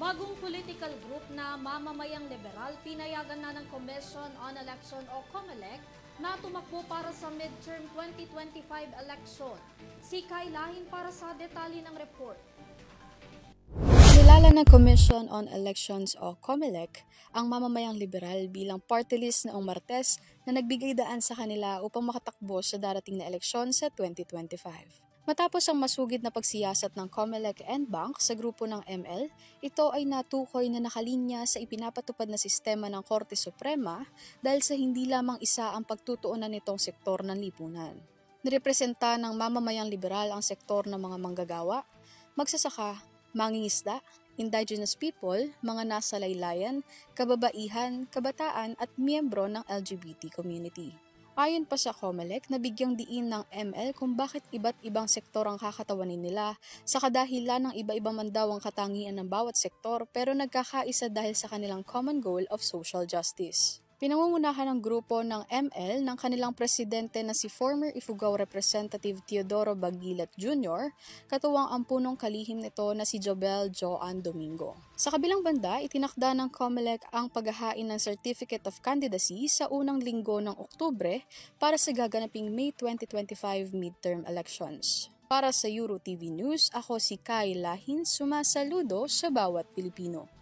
Bagong political group na Mamamayang Liberal pinayagan na ng Commission on Election o COMELEC na tumakbo para sa midterm 2025 election. Si Kai Lahin para sa detalye ng report. Nilala ng Commission on Elections o COMELEC ang Mamamayang Liberal bilang party list noong Martes na nagbigay daan sa kanila upang makatakbo sa darating na eleksyon sa 2025. Matapos ang masugid na pagsiyasat ng COMELEC and Bank sa grupo ng ML, ito ay natukoy na nakalinya sa ipinapatupad na sistema ng Korte Suprema dahil sa hindi lamang isa ang pagtutuunan nitong sektor ng lipunan. Nirepresenta ng Mamamayang Liberal ang sektor ng mga manggagawa, magsasaka, mangingisda, indigenous people, mga nasa laylayan, kababaihan, kabataan at miyembro ng LGBT community. Ayon pa sa COMELEC, nabigyang diin ng ML kung bakit iba't ibang sektor ang kakatawanin nila sa kadahilan ng iba-iba man daw ang katangian ng bawat sektor pero nagkakaisa dahil sa kanilang common goal of social justice. Pinangungunahan ng grupo ng ML ng kanilang presidente na si former Ifugao Representative Teodoro Baguilat Jr., katuwang ang punong kalihim nito na si Jobel Joan Domingo. Sa kabilang banda, itinakda ng COMELEC ang paghahain ng Certificate of Candidacy sa unang linggo ng Oktubre para sa gaganaping May 2025 midterm elections. Para sa EuroTV News, ako si Kai Lahin, sumasaludo sa bawat Pilipino.